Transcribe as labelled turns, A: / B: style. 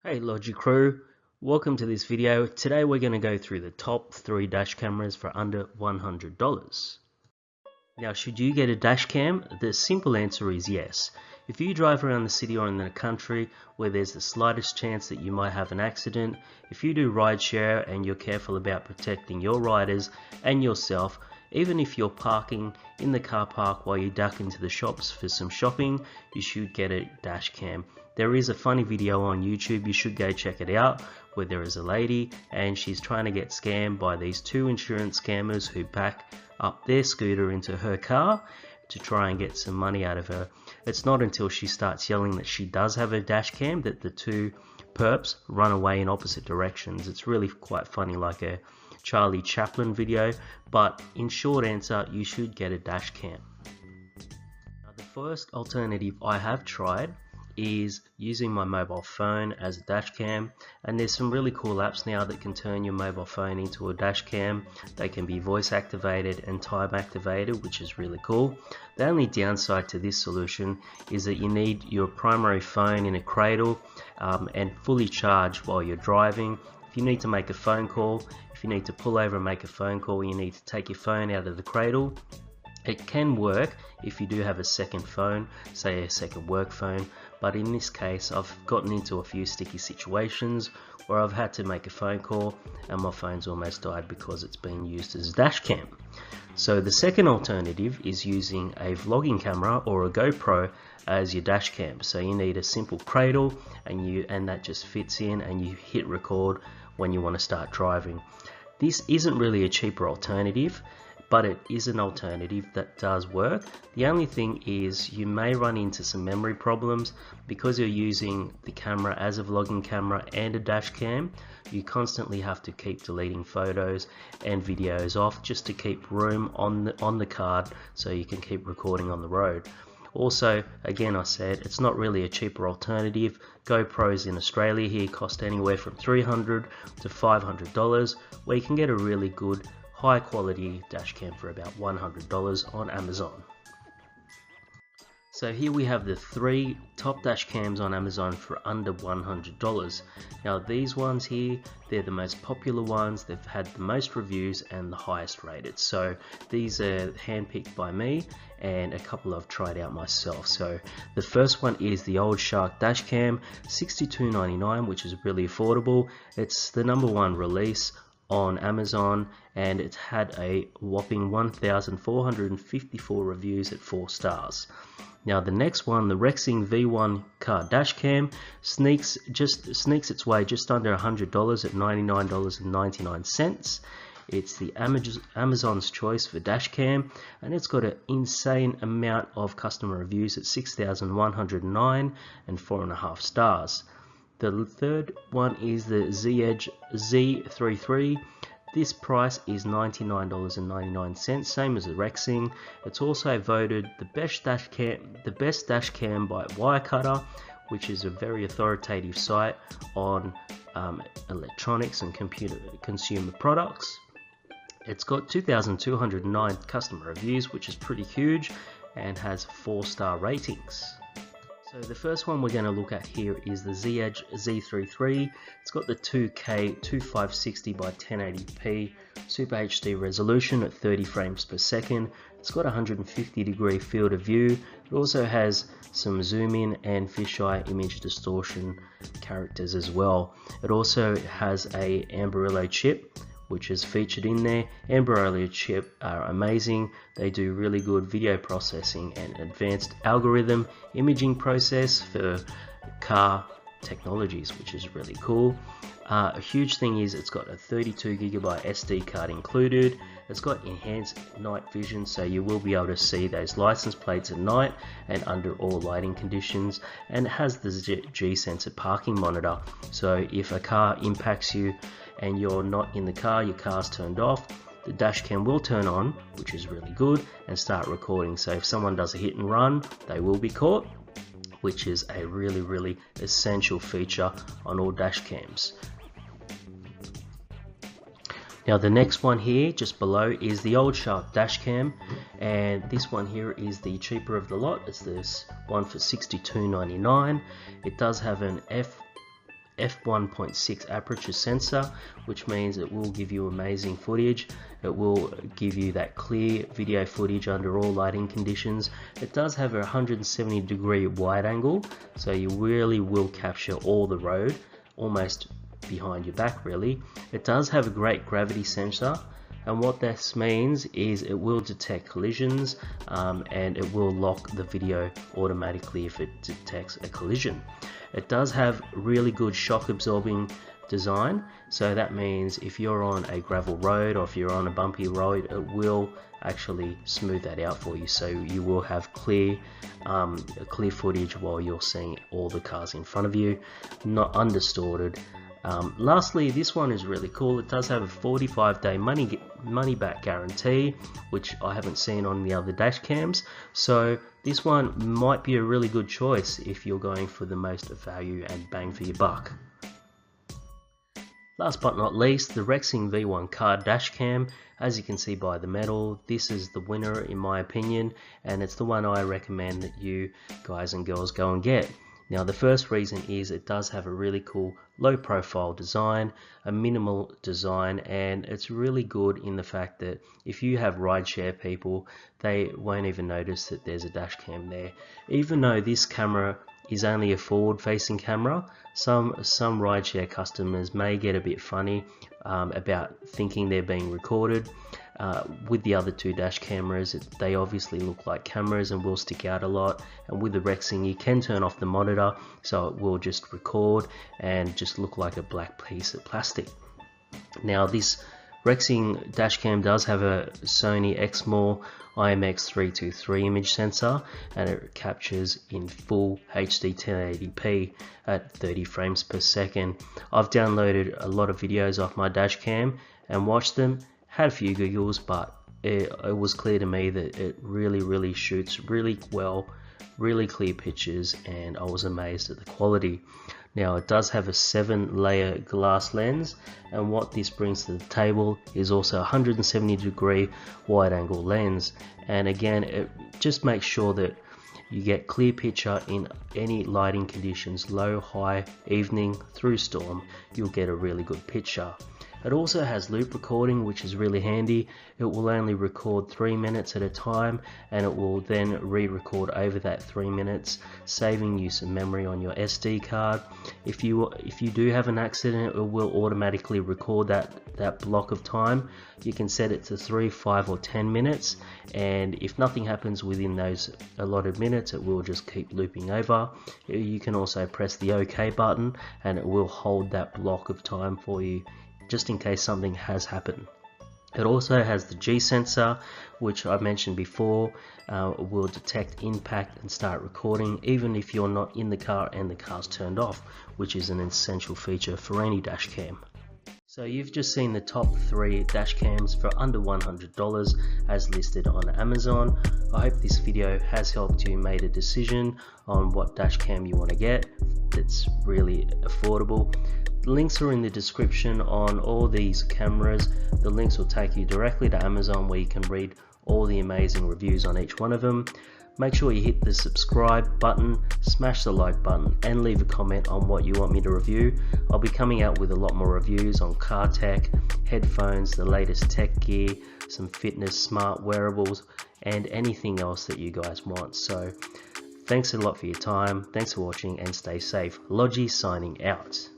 A: Hey Logji crew, welcome to this video. Today we're going to go through the top 3 dash cameras for under $100. Now, should you get a dash cam? The simple answer is yes. If you drive around the city or in the country where there's the slightest chance that you might have an accident, if you do rideshare and you're careful about protecting your riders and yourself, even if you're parking in the car park while you duck into the shops for some shopping, you should get a dash cam. There is a funny video on YouTube, you should go check it out, where there is a lady and she's trying to get scammed by these two insurance scammers who back up their scooter into her car to try and get some money out of her. It's not until she starts yelling that she does have a dash cam that the two perps run away in opposite directions. It's really quite funny, like a Charlie Chaplin video, but in short answer, you should get a dash cam. Now, the first alternative I have tried is using my mobile phone as a dash cam, and there's some really cool apps now that can turn your mobile phone into a dash cam. They can be voice activated and time activated, which is really cool. The only downside to this solution is that you need your primary phone in a cradle and fully charged while you're driving. If you need to make a phone call, if you need to pull over and make a phone call, you need to take your phone out of the cradle. It can work if you do have a second phone, say a second work phone, but in this case I've gotten into a few sticky situations where I've had to make a phone call and my phone's almost died because it's being used as a dash cam. So the second alternative is using a vlogging camera or a GoPro as your dash cam. So you need a simple cradle and that just fits in, and you hit record when you want to start driving. This isn't really a cheaper alternative, but it is an alternative that does work. The only thing is you may run into some memory problems because you're using the camera as a vlogging camera and a dash cam. You constantly have to keep deleting photos and videos off just to keep room on the card so you can keep recording on the road. Also, again, I said it's not really a cheaper alternative. GoPros in Australia here cost anywhere from $300 to $500, where you can get a really good high quality dash cam for about $100 on Amazon. So here we have the 3 top dash cams on Amazon for under $100. Now these ones here, they're the most popular ones, they've had the most reviews and the highest rated. So these are handpicked by me and a couple I've tried out myself. So the first one is the Old Shark dash cam, $62.99, which is really affordable. It's the #1 release on Amazon and it had a whopping 1,454 reviews at 4 stars. Now the next one, the Rexing V1 car dash cam, sneaks its way just under $100 at $99.99. It's the Amazon's choice for dash cam, and it's got an insane amount of customer reviews at 6,109 and 4.5 stars. The third one is the Z-Edge Z33. This price is $99.99, same as the Rexing. It's also voted the best dash cam by Wirecutter, which is a very authoritative site on electronics and consumer products. It's got 2,209 customer reviews, which is pretty huge, and has 4-star ratings. So the first one we're going to look at here is the Z-Edge Z33. It's got the 2K 2560 by 1080p Super HD resolution at 30 frames per second. It's got 150-degree field of view. It also has some zoom in and fisheye image distortion characters as well. It also has a Amarillo chip, which is featured in there. Amarillo chip are amazing. They do really good video processing and advanced algorithm imaging process for car technologies, which is really cool. A huge thing is it's got a 32GB SD card included. It's got enhanced night vision, so you will be able to see those license plates at night and under all lighting conditions, and it has the G-sensor parking monitor, so if a car impacts you and you're not in the car, your car's turned off, the dash cam will turn on, which is really good, and start recording. So if someone does a hit and run, they will be caught, which is a really essential feature on all dash cams. Now the next one here just below is the Old Shark dash cam, and this one here is the cheaper of the lot. It's this one for $62.99. It does have an f1.6 aperture sensor, which means it will give you amazing footage. It will give you that clear video footage under all lighting conditions. It does have a 170-degree wide angle, so you really will capture all the road, almost behind your back really. It does have a great gravity sensor, and what this means is it will detect collisions and it will lock the video automatically if it detects a collision. It does have really good shock absorbing design, so that means if you're on a gravel road or if you're on a bumpy road, it will actually smooth that out for you, so you will have clear footage while you're seeing all the cars in front of you, not undistorted. Lastly, this one is really cool. It does have a 45-day money back guarantee, which I haven't seen on the other dash cams, so this one might be a really good choice if you're going for the most value and bang for your buck. Last but not least, the Rexing V1 car dash cam. As you can see by the metal, this is the winner in my opinion, and it's the one I recommend that you guys and girls go and get. Now, the first reason is it does have a really cool low profile design, a minimal design, and it's really good in the fact that if you have rideshare people, they won't even notice that there's a dash cam there. Even though this camera is only a forward facing camera, some rideshare customers may get a bit funny about thinking they're being recorded. With the other two dash cameras, they obviously look like cameras and will stick out a lot, and with the Rexing you can turn off the monitor so it will just record and just look like a black piece of plastic. Now, this Rexing dashcam does have a Sony Exmor IMX323 image sensor, and it captures in full HD 1080p at 30 frames per second. I've downloaded a lot of videos off my dashcam and watched them, had a few giggles, but it was clear to me that it really shoots really well, really clear pictures, and I was amazed at the quality. Now, it does have a 7-layer glass lens, and what this brings to the table is also a 170-degree wide angle lens, and again it just makes sure that you get clear picture in any lighting conditions, low, high, evening, through storm, you'll get a really good picture. It also has loop recording, which is really handy. It will only record 3 minutes at a time, and it will then re-record over that 3 minutes, saving you some memory on your SD card. If you do have an accident, it will automatically record that block of time. You can set it to 3, 5 or 10 minutes, and if nothing happens within those allotted minutes, it will just keep looping over. You can also press the OK button and it will hold that block of time for you, just in case something has happened. It also has the G sensor, which I mentioned before, will detect impact and start recording even if you're not in the car and the car's turned off, which is an essential feature for any dash cam. So you've just seen the top 3 dash cams for under $100 as listed on Amazon. I hope this video has helped you make a decision on what dash cam you want to get that's really affordable. The links are in the description on all these cameras. The links will take you directly to Amazon, where you can read all the amazing reviews on each one of them. Make sure you hit the subscribe button, smash the like button, and leave a comment on what you want me to review. I'll be coming out with a lot more reviews on car tech, headphones, the latest tech gear, some fitness, smart wearables, and anything else that you guys want. So thanks a lot for your time, thanks for watching, and stay safe. Logji signing out.